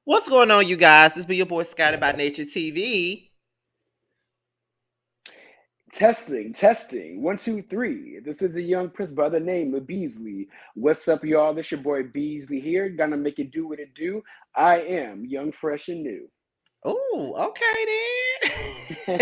What's going on, you guys? It's be your boy Scotty by Nature TV. Testing, testing. One, two, three. This is a young prince by the name of Beasley. What's up, y'all? This your boy Beasley here. Gonna make it do what it do. I am young, fresh, and new. Oh, okay then.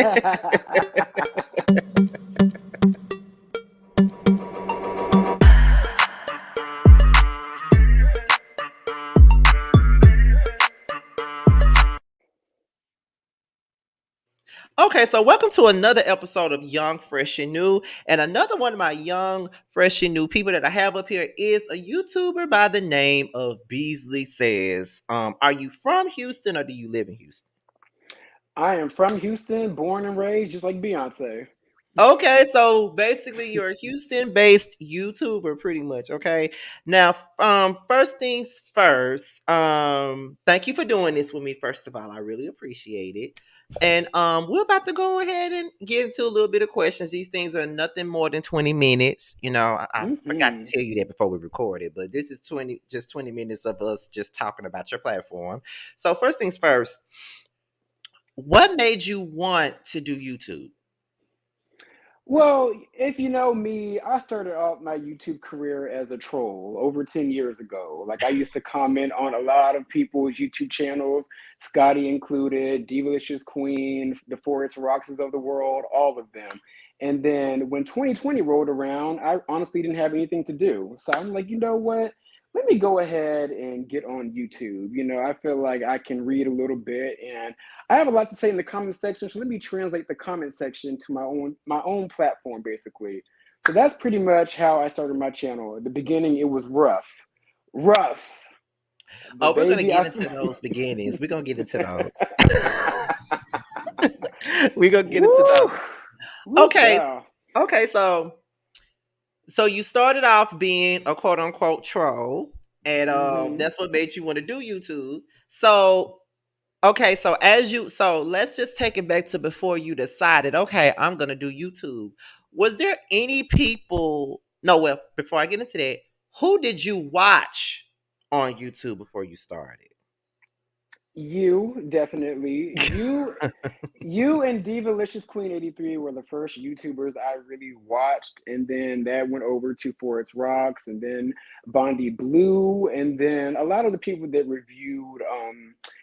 Okay, so welcome to another episode of Young, Fresh, and New. And another one of my young, fresh, and new people that I have up here is a YouTuber by the name of Beasley Says. Are you from Houston or do you live in Houston? I am from Houston, born and raised, just like Beyonce. Okay, so basically you're a Houston-based YouTuber pretty much, okay? Now, first things first, thank you for doing this with me first of all. I really appreciate it. And we're about to go ahead and get into a little bit of questions. These things are nothing more than 20 minutes. I forgot Mm-hmm. to tell you that before we recorded, but this is 20 minutes of us just talking about your platform. So first things first, what made you want to do YouTube? Well, if you know me, I started off my YouTube career as a troll over 10 years ago. Like, I used to comment on a lot of people's YouTube channels, Scotty included, Divalicious Queen, the Forest Roxas of the world, all of them. And then when 2020 rolled around, I honestly didn't have anything to do. So I'm like, you know what? Let me go ahead and get on YouTube. I feel like I can read a little bit and I have a lot to say in the comment section, so let me translate the comment section to my own platform, basically. So that's pretty much how I started my channel. At the beginning, it was rough, but Oh, we're gonna baby, get I. into those beginnings. We're gonna get into those. We're gonna get into Woo, those. woo, Okay. child. Okay, so you started off being a quote unquote troll, and Hmm. that's what made you want to do YouTube. So okay, so let's just take it back to before you decided, okay, I'm gonna do YouTube. Was there any people? No, well, before I get into that, who did you watch on YouTube before you started? You definitely you and Divalicious Queen 83 were the first YouTubers I really watched, and then that went over to Forest Rocks, and then Bondi Blue, and then a lot of the people that reviewed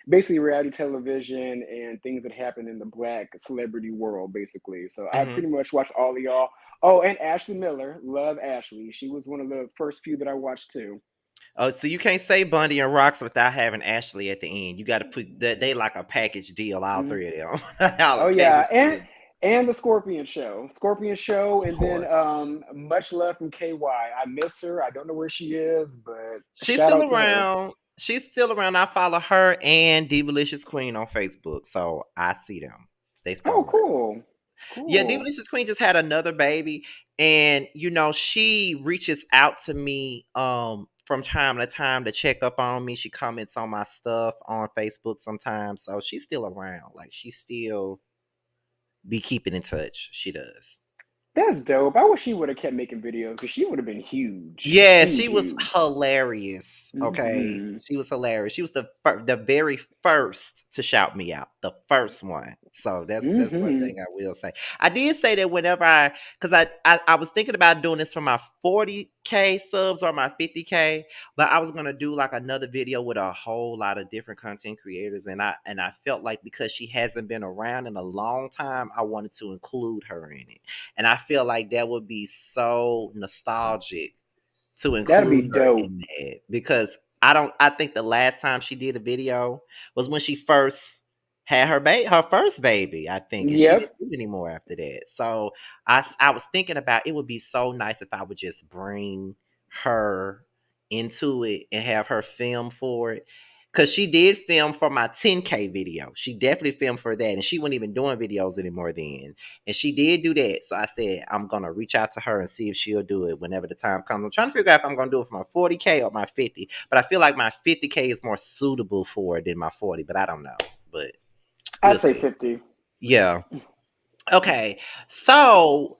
basically reality television and things that happen in the black celebrity world, basically. So I Mhm. pretty much watched all of y'all. Oh, and Ashley Miller, love Ashley. She was one of the first few that I watched too. Oh, so you can't say Bundy and Rocks without having Ashley at the end. You got to put that they like a package deal. All Mm-hmm. three of them, all a Oh yeah, package and deal. and the Scorpion Show, Of and then course, much love from KY. I miss her. I don't know where she is, but she's shout still out to her. around. She's still around. I follow her and Divalicious Queen on Facebook, so I see them. They still Oh, around. cool, Yeah, cool. Divalicious Queen just had another baby, and she reaches out to me from time to time to check up on me. She comments on my stuff on Facebook sometimes, so she's still around. Like she still be keeping in touch. She does. That's dope. I wish she would have kept making videos because she would have been huge, Yeah, huge, she was huge. hilarious. Okay, Hmm. she was hilarious. She was the very first to shout me out, the first one. So that's one Hmm. thing I will say. I did say that whenever because I was thinking about doing this for my 40K subs or my 50K, but I was gonna do like another video with a whole lot of different content creators, and I felt like because she hasn't been around in a long time, I wanted to include her in it, and I feel like that would be so nostalgic to That'd be include her dope. in that because I think the last time she did a video was when she first had her first baby, I think, and she didn't Yep. do it anymore after that. So I was thinking about it would be so nice if I would just bring her into it and have her film for it. Cause she did film for my 10K video. She definitely filmed for that. And she wasn't even doing videos anymore then. And she did do that. So I said, I'm going to reach out to her and see if she'll do it whenever the time comes. I'm trying to figure out if I'm going to do it for my 40K or my 50. But I feel like my 50K is more suitable for it than my 40. But I don't know. But we'll I'd say see. 50. Yeah. Okay. So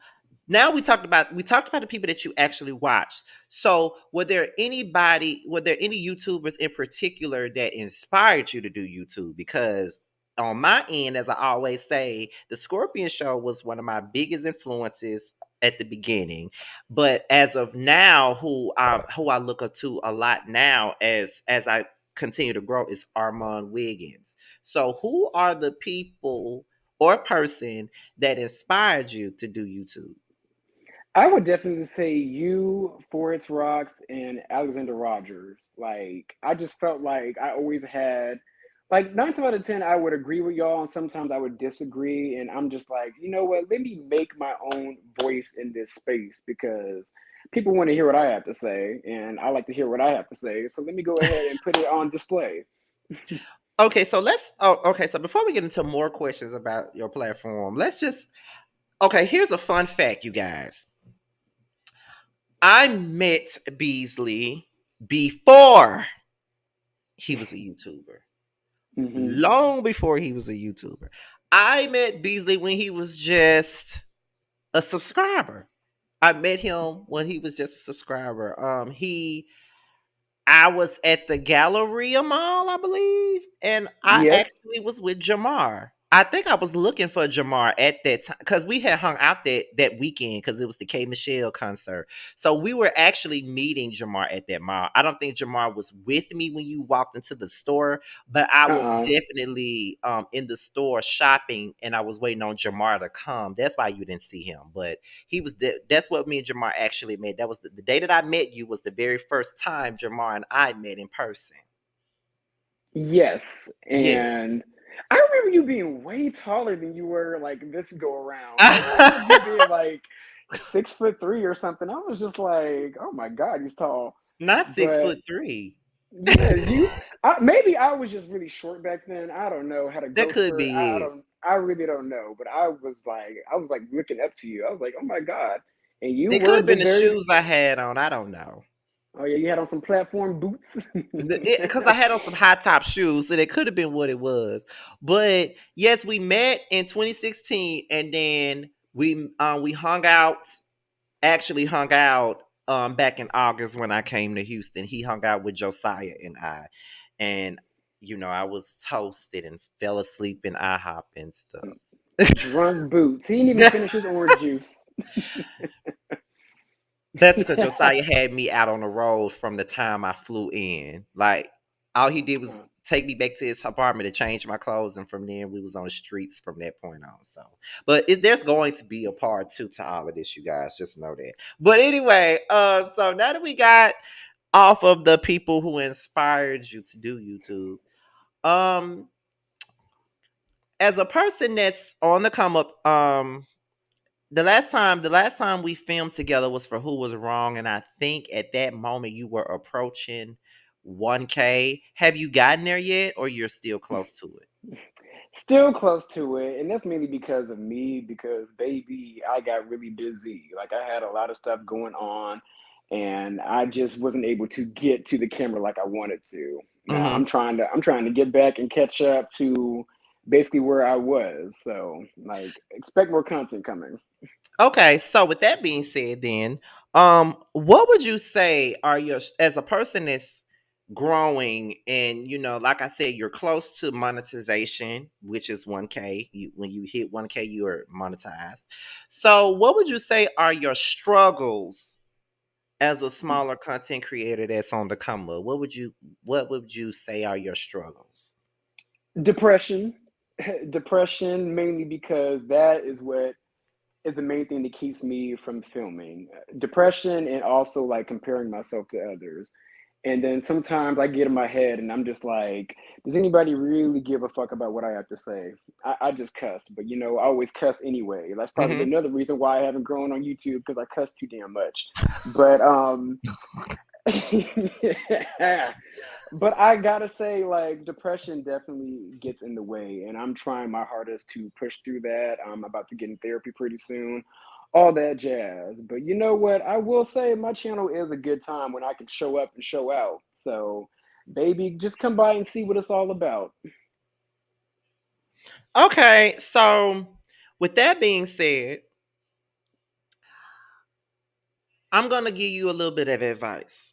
now we talked about the people that you actually watched. So were there any YouTubers in particular that inspired you to do YouTube? Because on my end, as I always say, the Scorpion Show was one of my biggest influences at the beginning. But as of now, who I look up to a lot now as I continue to grow is Armand Wiggins. So who are the people or person that inspired you to do YouTube? I would definitely say you, Forest Rocks, and Alexander Rogers. Like, I just felt like I always had, like, 9 times out of 10, I would agree with y'all, and sometimes I would disagree. And I'm just like, you know what? Let me make my own voice in this space because people want to hear what I have to say, and I like to hear what I have to say. So let me go ahead and put it on display. Okay, so before we get into more questions about your platform, let's just okay, here's a fun fact, you guys. I met Beasley before he was a YouTuber. Hmm. Long before he was a YouTuber. I met Beasley when he was just a subscriber. I met him when he was just a subscriber. I was at the Galleria Mall, I believe, and I Yes. actually was with Jamar. I think I was looking for Jamar at that time because we had hung out that weekend because it was the K Michelle concert. So we were actually meeting Jamar at that mall. I don't think Jamar was with me when you walked into the store, but I was Uh-uh. definitely in the store shopping, and I was waiting on Jamar to come. That's why you didn't see him, but that's what me and Jamar actually met. That was the day that I met you was the very first time Jamar and I met in person. Yes, Yeah. and I remember you being way taller than you were like this go around. I remember you being like 6'3" or something. I was just like, oh my God, he's tall. Not six But foot three. yeah, maybe I was just really short back then. I don't know how to That go could for be it. I really don't know. But I was like looking up to you. I was like, oh my God. And you It could were have the been the very shoes I had on. I don't know. oh yeah, you had on some platform boots. Because I had on some high top shoes, so it could have been what it was. But yes, we met in 2016, and then we hung out. Actually, hung out back in August when I came to Houston. He hung out with Josiah and I, and I was toasted and fell asleep in IHOP and stuff. Drunk boots. He didn't even finish his orange juice. That's because Josiah had me out on the road from the time I flew in. Like all he did was take me back to his apartment to change my clothes, and from there we was on the streets from that point on. So, but there's going to be a part two to all of this, you guys. Just know that. But anyway, so now that we got off of the people who inspired you to do YouTube, um, as a person that's on the come up, the last time we filmed together was for Who Was Wrong, and I think at that moment you were approaching 1K. Have you gotten there yet, or you're still close to it? Still close to it, and that's mainly because of me. Because baby, I got really busy. Like I had a lot of stuff going on, and I just wasn't able to get to the camera like I wanted to. Now Hmm. I'm trying to get back and catch up to basically where I was. So like, expect more content coming. Okay, so with that being said, then, what would you say are your as a person that's growing and like I said, you're close to monetization, which is 1K. When you hit 1K, you are monetized. So, what would you say are your struggles as a smaller content creator that's on the come up? What would you say are your struggles? Depression, depression mainly because that is the main thing that keeps me from filming. Depression and also like comparing myself to others. And then sometimes I get in my head and I'm just like, does anybody really give a fuck about what I have to say? I just cuss, but I always cuss anyway. That's probably Hmm. another reason why I haven't grown on YouTube because I cuss too damn much. But but I gotta say, like, depression definitely gets in the way, and I'm trying my hardest to push through that. I'm about to get in therapy pretty soon, all that jazz. But you know what? I will say my channel is a good time when I can show up and show out. So, baby, just come by and see what it's all about. Okay, so with that being said, I'm gonna give you a little bit of advice.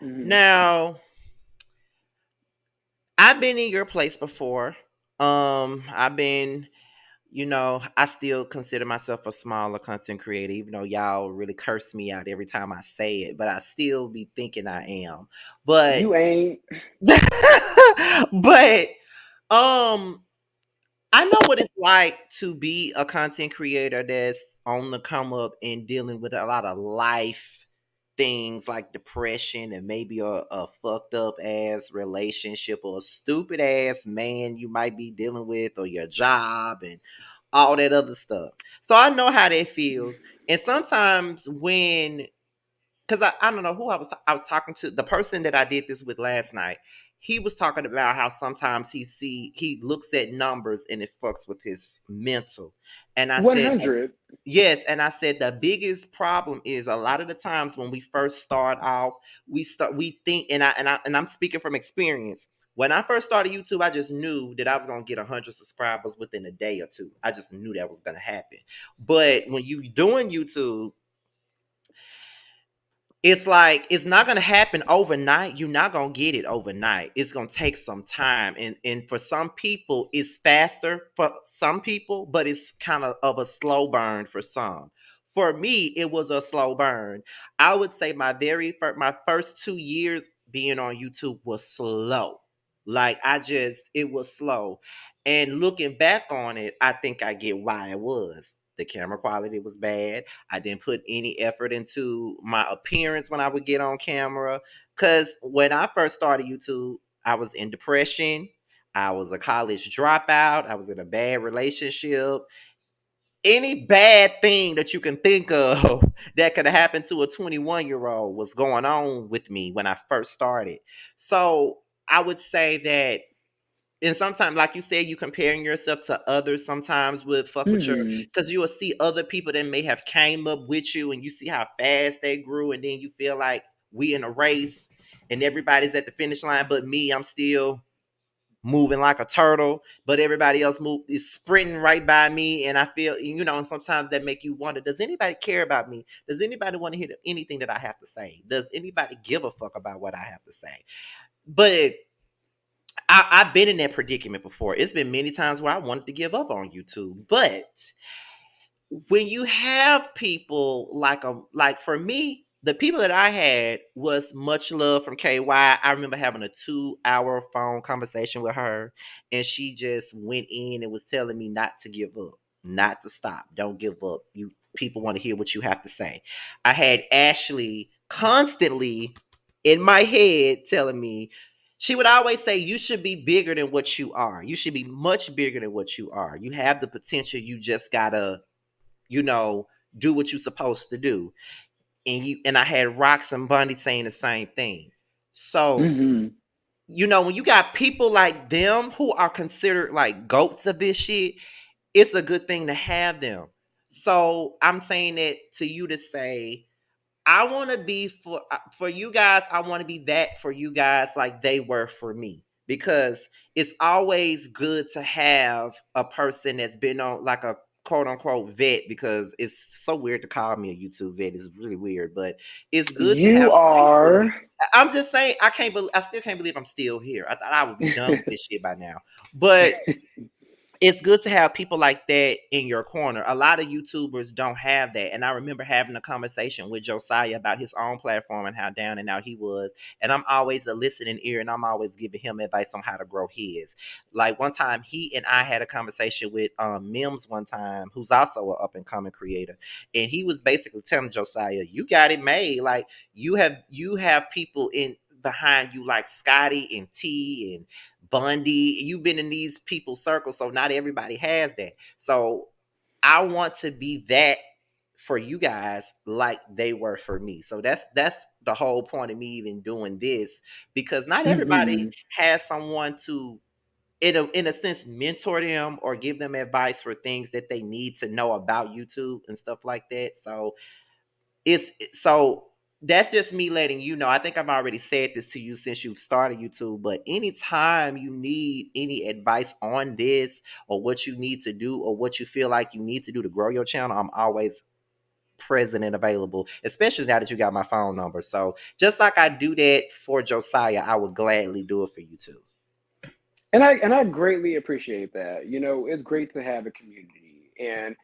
Hmm. Now, I've been in your place before. I've been, I still consider myself a smaller content creator, even though y'all really curse me out every time I say it, but I still be thinking I am. But You ain't. but um I know what it's like to be a content creator that's on the come up and dealing with a lot of life things like depression and maybe a fucked up ass relationship or a stupid ass man you might be dealing with or your job and all that other stuff. So I know how that feels. And sometimes when because I don't know who I was talking to, the person that I did this with last night. He was talking about how sometimes he looks at numbers and it fucks with his mental. And I said 100. yes, and I said the biggest problem is a lot of the times when we first start off, we think, and I'm speaking from experience. When I first started YouTube, I just knew that I was gonna get 100 subscribers within a day or two. I just knew that was gonna happen. But when you doing YouTube, it's like it's not gonna happen overnight. You're not gonna get it overnight. It's gonna take some time. And for some people, it's faster for some people, but it's kind of a slow burn for some. For me, it was a slow burn. I would say my first 2 years being on YouTube was slow. Like it was slow. And looking back on it, I think I get why it was. The camera quality was bad. I didn't put any effort into my appearance when I would get on camera. Because when I first started YouTube, I was in depression. I was a college dropout. I was in a bad relationship. Any bad thing that you can think of that could happen to a 21-year-old was going on with me when I first started. So I would say that, and sometimes, like you said, you comparing yourself to others sometimes would fuck with your, Hmm. because you will see other people that may have came up with you and you see how fast they grew, and then you feel like we in a race and everybody's at the finish line but me, I'm still moving like a turtle, but everybody else is sprinting right by me, and I feel, and sometimes that make you wonder, does anybody care about me? Does anybody want to hear anything that I have to say? Does anybody give a fuck about what I have to say? But I've been in that predicament before. It's been many times where I wanted to give up on YouTube. But when you have people like for me, the people that I had was Much Love from KY. I remember having a 2 hour phone conversation with her, and she just went in and was telling me not to give up, not to stop, don't give up. You people want to hear what you have to say. I had Ashley constantly in my head telling me, she would always say, you should be bigger than what you are. You should be much bigger than what you are. You have the potential. You just gotta, you know, do what you're supposed to do. And I had Rox and Bundy saying the same thing. So, Hmm. when you got people like them who are considered like goats of this shit, it's a good thing to have them. So I'm saying that to you to say, I want to be for you guys. I want to be that for you guys, like they were for me, because it's always good to have a person that's been on like a quote unquote vet. Because it's so weird to call me a YouTube vet. It's really weird, but it's good to have You people. are. I'm just saying, I still can't believe I'm still here. I thought I would be done with this shit by now, but it's good to have people like that in your corner. A lot of YouTubers don't have that. And I remember having a conversation with Josiah about his own platform and how down and out he was. And I'm always a listening ear, and I'm always giving him advice on how to grow his. Like one time, he and I had a conversation with Mims one time, who's also an up and coming creator. And he was basically telling Josiah, you got it made. Like you have people in behind you like Scotty and T and Bundy. You've been in these people's circles, so not everybody has that. So I want to be that for you guys like they were for me. So that's the whole point of me even doing this, because not everybody Hmm. has someone to in a sense mentor them or give them advice for things that they need to know about YouTube and stuff like that. So that's just me letting you know. I think I've already said this to you since you've started YouTube, but anytime you need any advice on this or what you need to do or what you feel like you need to do to grow your channel, I'm always present and available, especially now that you got my phone number. So just like I do that for Josiah, I would gladly do it for you too. And I greatly appreciate that. You know, it's great to have a community. And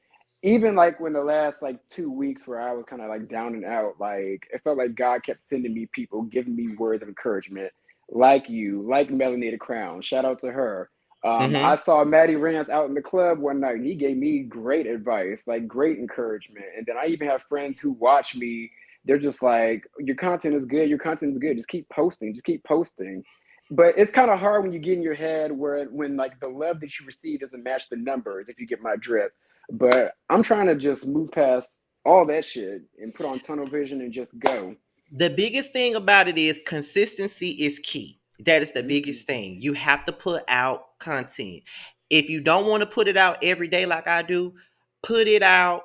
even like when the last like 2 weeks where I was kind of like down and out, like it felt like God kept sending me people, giving me words of encouragement, like you, like Melanie the Crown. Shout out to her. I Hmm. saw Maddie Rance out in the club one night, and he gave me great advice, like great encouragement. And then I even have friends who watch me. They're just like, "Your content is good. Your content is good. Just keep posting. Just keep posting." But it's kind of hard when you get in your head where when like the love that you receive doesn't match the numbers, if you get my drift. But I'm trying to just move past all that shit and put on tunnel vision and just go. The biggest thing about it is consistency is key. That is the Hmm. biggest thing. You have to put out content. If you don't want to put it out every day like I do, put it out,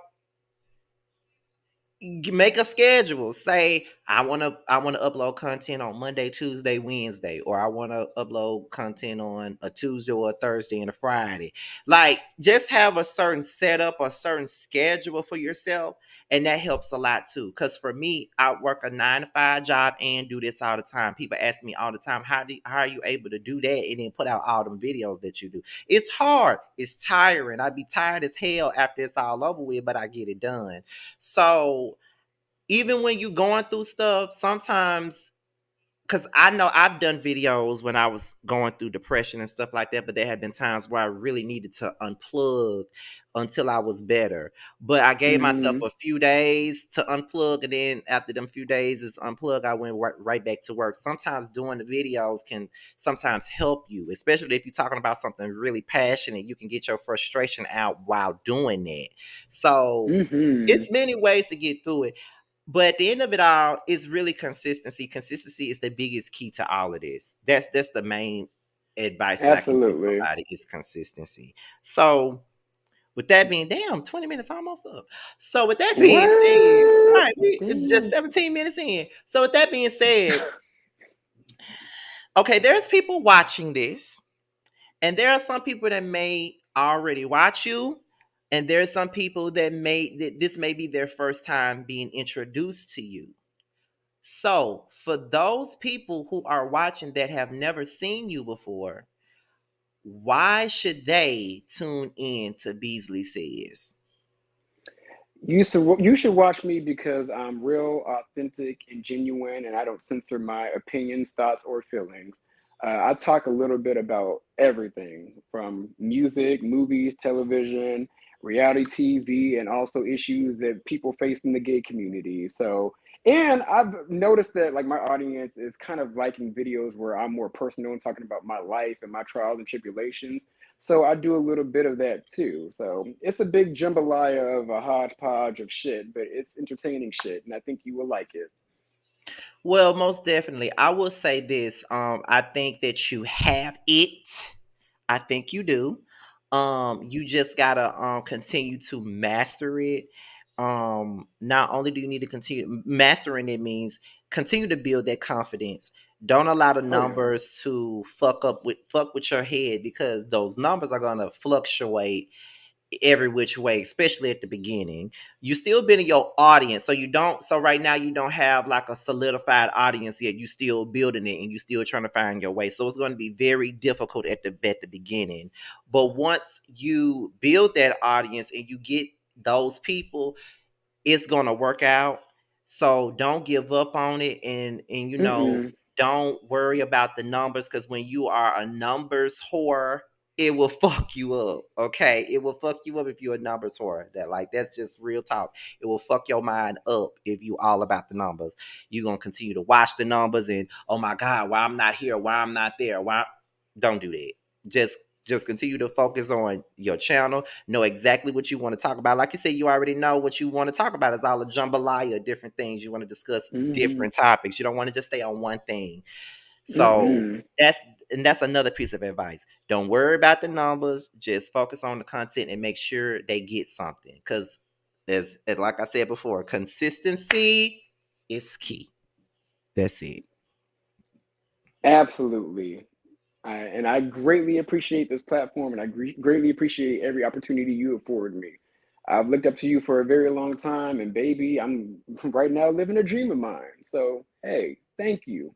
make a schedule. Say I want to upload content on Monday, Tuesday, Wednesday, or I want to upload content on a Tuesday or a Thursday and a Friday. Like just have a certain setup or certain schedule for yourself, and that helps a lot too. Because for me, I work a 9 to 5 job and do this all the time. People ask me all the time, how are you able to do that and then put out all them videos that you do? It's hard. It's tiring. I'd be tired as hell after it's all over with, but I get it done. So even when you going through stuff, sometimes because I know I've done videos when I was going through depression and stuff like that, but there have been times where I really needed to unplug until I was better. But I gave myself Hmm. a few days to unplug, and then after them few days is unplug, I went right back to work. Sometimes doing the videos can sometimes help you, especially if you're talking about something really passionate. You can get your frustration out while doing that. So Hmm. it's many ways to get through it. But at the end of it all, it's really consistency. Consistency is the biggest key to all of this. That's the main advice that I can give Absolutely. somebody is consistency. So with that being damn, 20 minutes almost up. So with that being said, What? right, we it's just Damn. 17 minutes in. So with that being said, okay, there's people watching this, and there are some people that may already watch you, and there's some people that this may be their first time being introduced to you. So, for those people who are watching that have never seen you before, why should they tune in to Beasley Says? You should watch me because I'm real, authentic, and genuine, and I don't censor my opinions, thoughts, or feelings. I talk a little bit about everything from music, movies, television, reality TV, and also issues that people face in the gay community. So, and I've noticed that like my audience is kind of liking videos where I'm more personal and talking about my life and my trials and tribulations. So I do a little bit of that too. So it's a big jambalaya of a hodgepodge of shit, but it's entertaining shit, and I think you will like it. Well, most definitely. I will say this. I think that you have it. I think you do. You just gotta continue to master it. Not only do you need to continue mastering it means continue to build that confidence. Don't allow the Oh yeah. numbers to fuck with your head because those numbers are gonna fluctuate every which way, especially at the beginning. You still been in your audience, so you don't. So right now you don't have like a solidified audience yet. You still building it, and you still trying to find your way. So it's going to be very difficult at the beginning. But once you build that audience and you get those people, it's gonna work out. So don't give up on it, and Mm-mm. don't worry about the numbers because when you are a numbers whore, it will fuck you up. Okay, it will fuck you up if you're a numbers whore. That's just real talk. It will fuck your mind up if you all about the numbers. You're gonna continue to watch the numbers and oh my god, why I'm not here, why I'm not there, why don't do that. Just just continue to focus on your channel. Know exactly what you want to talk about. Like you said, you already know what you want to talk about. It's all a jambalaya of different things. You want to discuss Mm-hmm. different topics. You don't want to just stay on one thing. So Mm-mm. that's that's another piece of advice. Don't worry about the numbers. Just focus on the content and make sure they get something. Because as like I said before, consistency is key. That's it. Absolutely. And I greatly appreciate this platform, and I greatly appreciate every opportunity you afford me. I've looked up to you for a very long time, and baby, I'm right now living a dream of mine. So, hey, thank you.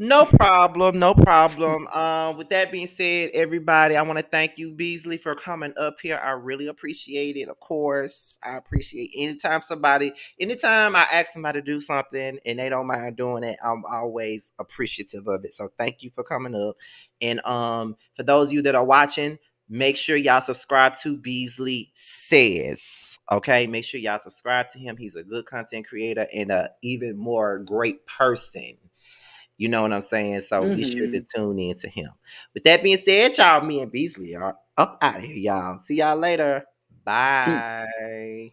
No problem, no problem. With that being said, everybody, I want to thank you, Beasley, for coming up here. I really appreciate it. Of course, I appreciate anytime I ask somebody to do something and they don't mind doing it, I'm always appreciative of it. So thank you for coming up. And for those of you that are watching, make sure y'all subscribe to Beasley Says. Okay, make sure y'all subscribe to him. He's a good content creator and a even more great person. You know what I'm saying? So be sure to Hmm. tune in to him. With that being said, y'all, me and Beasley are up out of here, y'all. See y'all later. Peace. Bye.